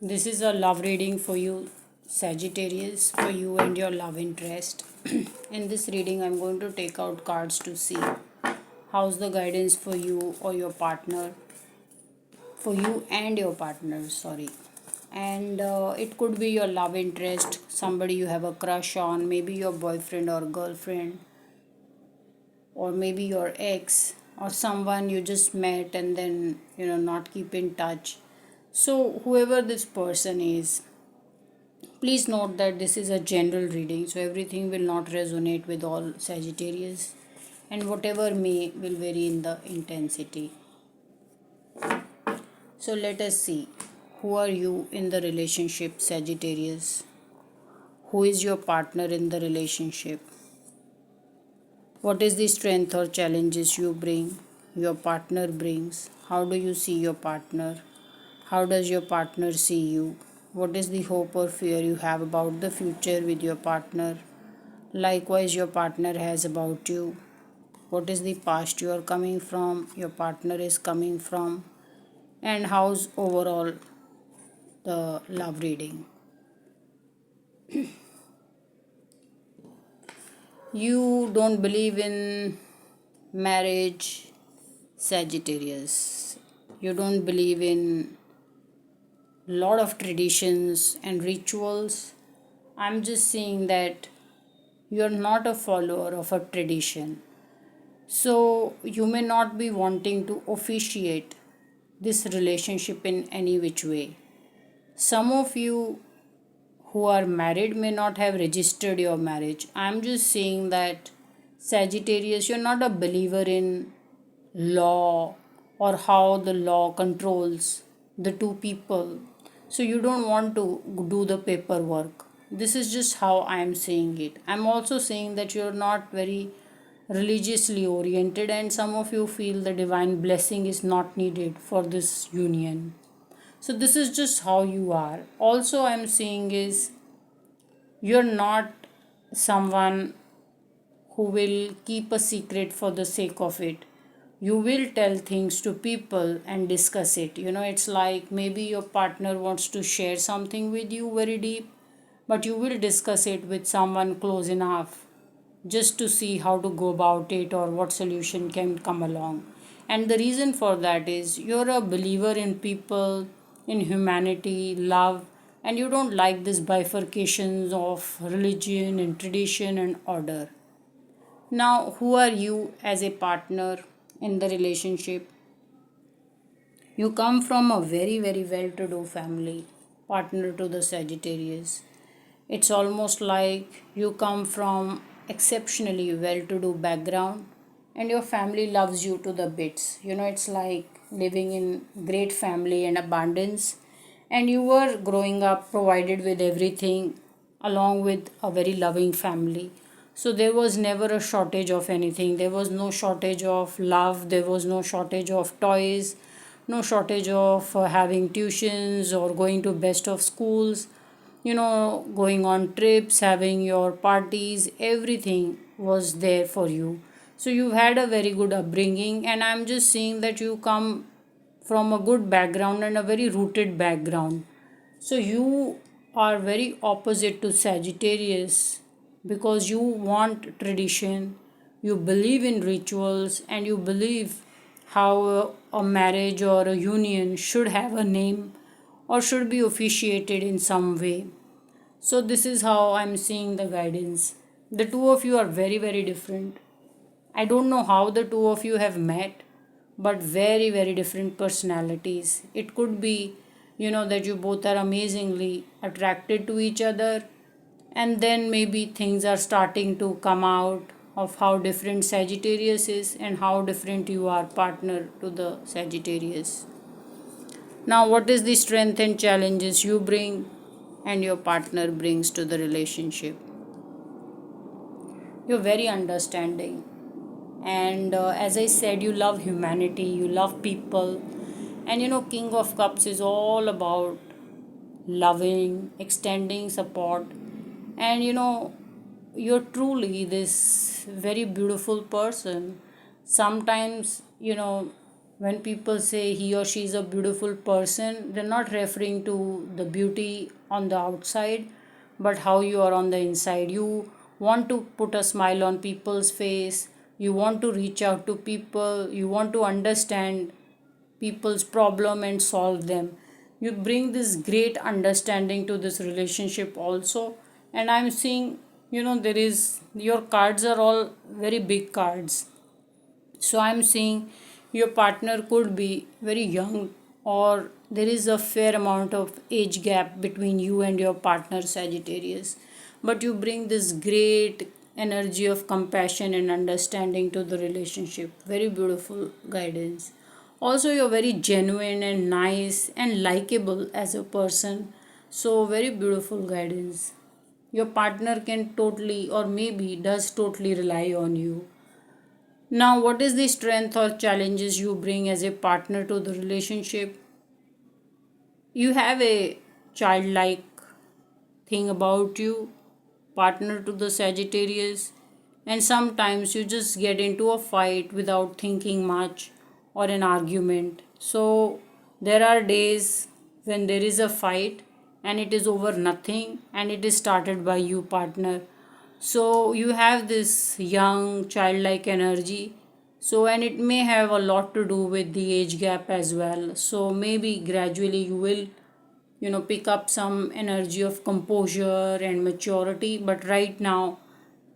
This is a love reading for you, Sagittarius, for you and your love interest. In this reading, I'm going to take out cards to see how's the guidance for you or your partner, for you and your partner, sorry. And it could be your love interest, somebody you have a crush on, maybe your boyfriend or girlfriend, or maybe your ex, or someone you just met and then, not keep in touch. So, whoever this person is, please note that this is a general reading, so everything will not resonate with all Sagittarius, and whatever may will vary in the intensity. So let us see, who are you in the relationship, Sagittarius? Who is your partner in the relationship? What is the strength or challenges you bring, your partner brings? How do you see your partner? How does your partner see you? What is the hope or fear you have about the future with your partner? Likewise, your partner has about you. What is the past you are coming from, your partner is coming from, and how's overall the love reading? You don't believe in marriage, Sagittarius. You don't believe in lot of traditions and rituals. I'm just saying that you're not a follower of a tradition. So you may not be wanting to officiate this relationship in any which way. Some of you who are married may not have registered your marriage. I'm just saying that, Sagittarius, you're not a believer in law or how the law controls the two people. So you don't want to do the paperwork. This is just how I'm saying it. I'm also saying that you're not very religiously oriented, and some of you feel the divine blessing is not needed for this union. So this is just how you are. Also, I'm saying is you're not someone who will keep a secret for the sake of it. You will tell things to people and discuss it. It's like maybe your partner wants to share something with you very deep, but you will discuss it with someone close enough just to see how to go about it or what solution can come along. And the reason for that is you're a believer in people, in humanity, love, and you don't like this bifurcations of religion and tradition and order. Now, who are you as a partner in the relationship? You come from a very, very well to do family, partner to the Sagittarius. It's almost like you come from exceptionally well to do background and your family loves you to the bits. It's like living in great family and abundance, and you were growing up provided with everything along with a very loving family. So there was never a shortage of anything. There was no shortage of love, there was no shortage of toys, no shortage of having tuitions or going to best of schools, going on trips, having your parties, everything was there for you. So you've had a very good upbringing, and I'm just saying that you come from a good background and a very rooted background. So you are very opposite to Sagittarius because you want tradition, you believe in rituals, and you believe how a marriage or a union should have a name or should be officiated in some way. So, this is how I'm seeing the guidance. The two of you are very, very different. I don't know how the two of you have met, but very, very different personalities. It could be, that you both are amazingly attracted to each other, and then maybe things are starting to come out of how different Sagittarius is and how different you are partner to the Sagittarius. Now, what is the strength and challenges you bring and your partner brings to the relationship? You're very understanding, and as I said, you love humanity, you love people, and King of Cups is all about loving, extending support, and you're truly this very beautiful person. Sometimes When people say he or she is a beautiful person, they're not referring to the beauty on the outside, but how you are on the inside. You want to put a smile on people's face, you want to reach out to people, you want to understand people's problem and solve them. You bring this great understanding to this relationship also. And I'm seeing, there is, your cards are all very big cards. So I'm seeing your partner could be very young, or there is a fair amount of age gap between you and your partner Sagittarius. But you bring this great energy of compassion and understanding to the relationship. Very beautiful guidance. Also, you're very genuine and nice and likable as a person. So, very beautiful guidance. Your partner can totally, or maybe does totally, rely on you. Now, what is the strength or challenges you bring as a partner to the relationship? You have a childlike thing about you, partner to the Sagittarius, and sometimes you just get into a fight without thinking much or an argument. So, there are days when there is a fight and it is over nothing and it is started by you, partner. So, you have this young childlike energy. So, and it may have a lot to do with the age gap as well. So, maybe gradually you will pick up some energy of composure and maturity, but right now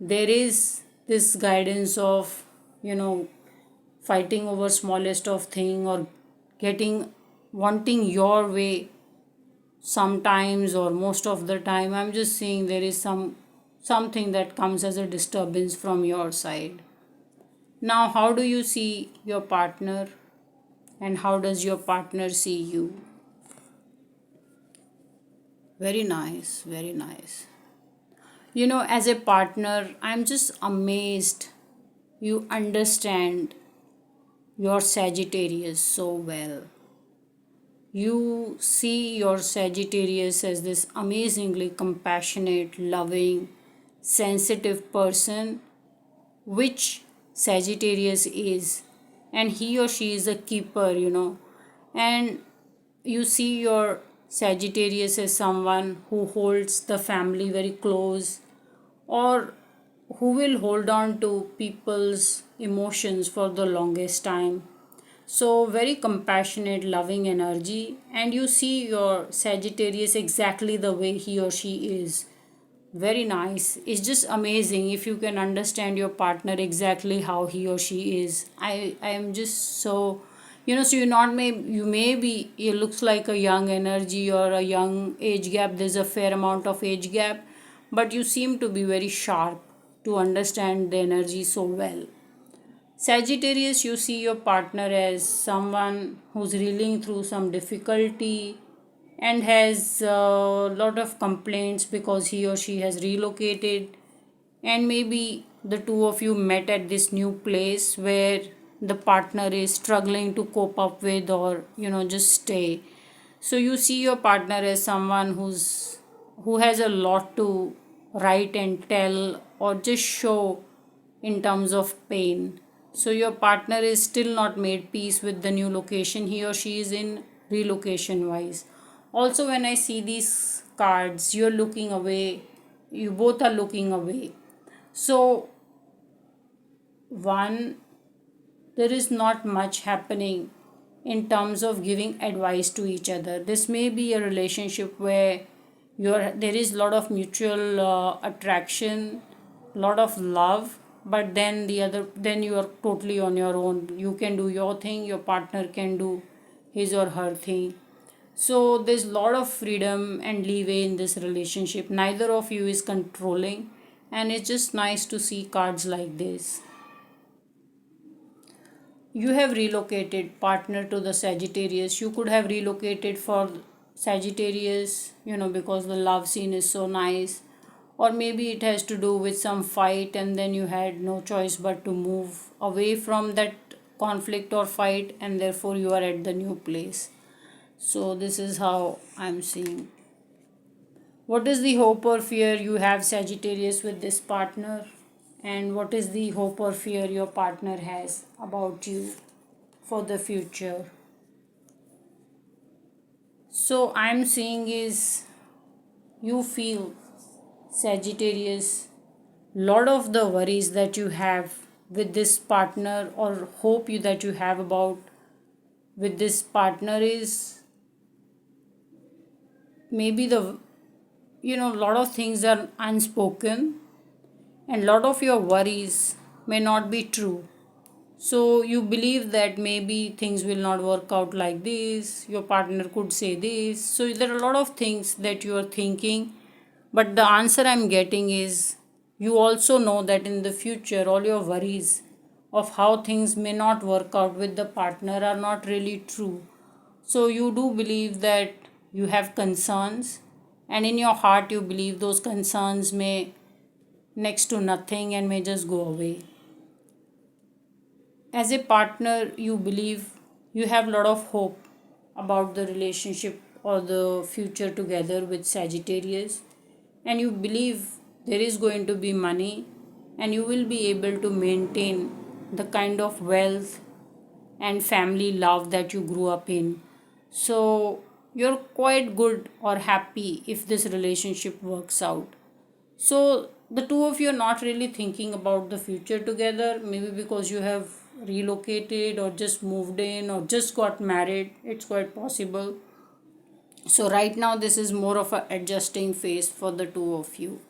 there is this guidance of fighting over smallest of thing, or getting wanting your way sometimes, or most of the time. I'm just seeing there is something that comes as a disturbance from your side. Now, how do you see your partner, and how does your partner see you? Very nice, very nice. As a partner, I'm just amazed you understand your Sagittarius so well. You see your Sagittarius as this amazingly compassionate, loving, sensitive person, which Sagittarius is. And he or she is a keeper. And you see your Sagittarius as someone who holds the family very close, or who will hold on to people's emotions for the longest time. So, very compassionate, loving energy, and you see your Sagittarius exactly the way he or she is. Very nice. It's just amazing if you can understand your partner exactly how he or she is. I am just so, so you may be, it looks like a young energy or a young age gap. There's a fair amount of age gap, but you seem to be very sharp to understand the energy so well. Sagittarius, you see your partner as someone who's reeling through some difficulty and has a lot of complaints because he or she has relocated, and maybe the two of you met at this new place where the partner is struggling to cope up with, or just stay. So you see your partner as someone who has a lot to write and tell, or just show in terms of pain. So your partner is still not made peace with the new location he or she is in, relocation wise. Also, when I see these cards, you're looking away, you both are looking away. So, one, there is not much happening in terms of giving advice to each other. This may be a relationship where there is a lot of mutual attraction, lot of love, but then you are totally on your own. You can do your thing, your partner can do his or her thing. So there's a lot of freedom and leeway in this relationship. Neither of you is controlling, and it's just nice to see cards like this. You have relocated, partner to the Sagittarius. You could have relocated for Sagittarius, because the love scene is so nice. Or maybe it has to do with some fight, and then you had no choice but to move away from that conflict or fight, and therefore you are at the new place. So, this is how I'm seeing. What is the hope or fear you have, Sagittarius, with this partner? And what is the hope or fear your partner has about you? for the future. So I'm seeing is you feel, Sagittarius, lot of the worries that you have with this partner, or hope you that you have about with this partner, is maybe the, lot of things are unspoken, and lot of your worries may not be true. So you believe that maybe things will not work out like this, your partner could say this. So there are a lot of things that you are thinking, but the answer I'm getting is you also know that in the future, all your worries of how things may not work out with the partner are not really true. So you do believe that you have concerns, and in your heart, you believe those concerns may next to nothing and may just go away. As a partner, you believe you have a lot of hope about the relationship or the future together with Sagittarius, and you believe there is going to be money, and you will be able to maintain the kind of wealth and family love that you grew up in. So you're quite good or happy if this relationship works out. So the two of you are not really thinking about the future together, maybe because you have relocated or just moved in or just got married. It's quite possible. So right now this is more of a adjusting phase for the two of you.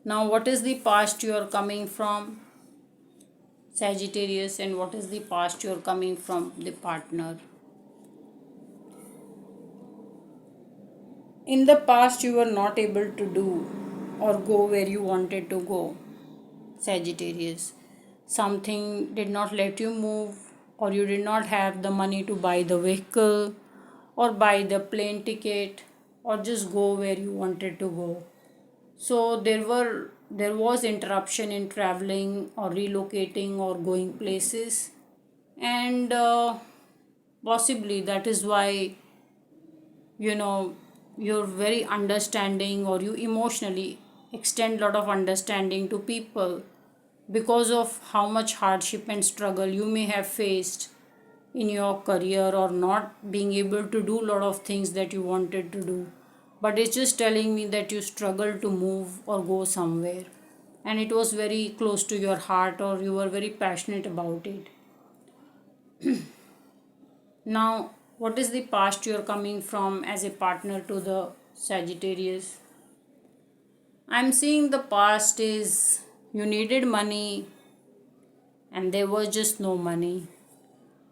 Now what is the past you are coming from, Sagittarius, and what is the past you are coming from the partner? In the past you were not able to do or go where you wanted to go, Sagittarius. Something did not let you move, or you did not have the money to buy the vehicle, or buy the plane ticket, or just go where you wanted to go. So there was interruption in traveling or relocating or going places, and possibly that is why, you know you're very understanding, or you emotionally extend lot of understanding to people because of how much hardship and struggle you may have faced in your career, or not being able to do a lot of things that you wanted to do. But it's just telling me that you struggled to move or go somewhere, and it was very close to your heart, or you were very passionate about it. Now what is the past you're coming from as a partner to the Sagittarius? I'm seeing the past is you needed money and there was just no money.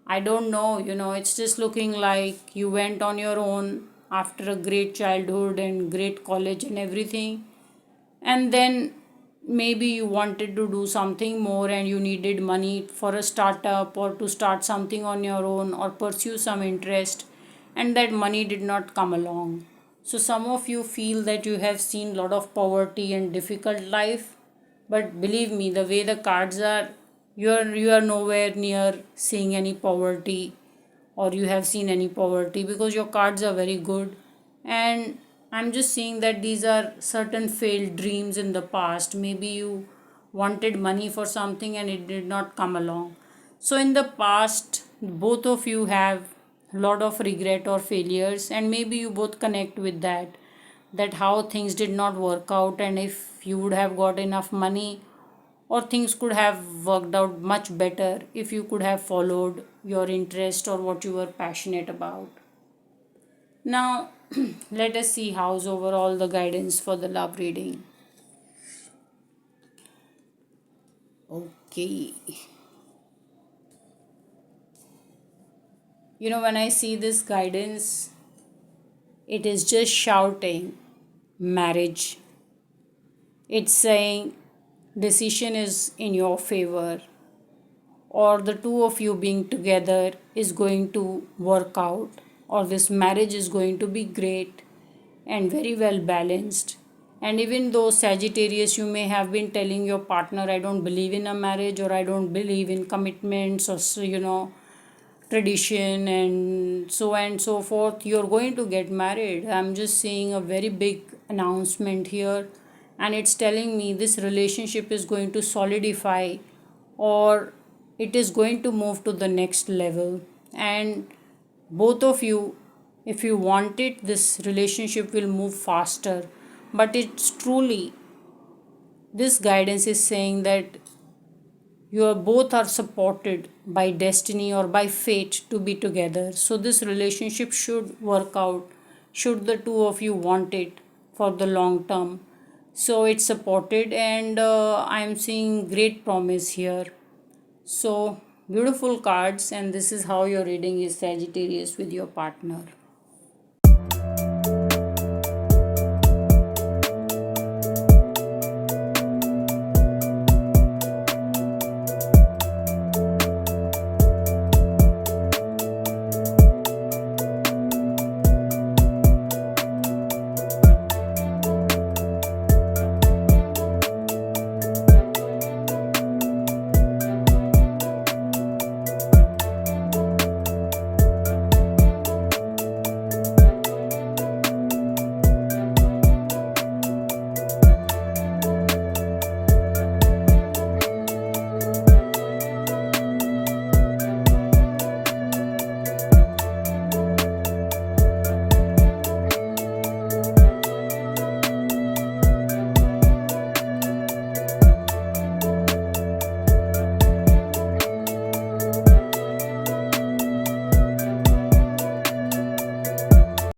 I don't know, it's just looking like you went on your own after a great childhood and great college and everything. And then maybe you wanted to do something more and you needed money for a startup, or to start something on your own, or pursue some interest, and that money did not come along. So some of you feel that you have seen a lot of poverty and difficult life, but believe me, the way the cards are, you are nowhere near seeing any poverty, or you have seen any poverty, because your cards are very good. And I'm just seeing that these are certain failed dreams in the past. Maybe you wanted money for something and it did not come along. So in the past, both of you have a lot of regret or failures, and maybe you both connect with that how things did not work out, and if you would have got enough money, or things could have worked out much better if you could have followed your interest or what you were passionate about. Now, let us see how's overall the guidance for the love reading. Okay. When I see this guidance, it is just shouting marriage. It's saying decision is in your favor, or the two of you being together is going to work out, or this marriage is going to be great and very well balanced. And even though Sagittarius, you may have been telling your partner, I don't believe in a marriage, or I don't believe in commitments, or tradition and so forth, you're going to get married. I'm just seeing a very big announcement here, and it's telling me this relationship is going to solidify, or it is going to move to the next level. And both of you, if you want it, this relationship will move faster. But it's truly, this guidance is saying that you are both are supported by destiny or by fate to be together. So this relationship should work out, should the two of you want it for the long term. So it's supported, and I am seeing great promise here. So beautiful cards, and this is how your reading is, Sagittarius, with your partner.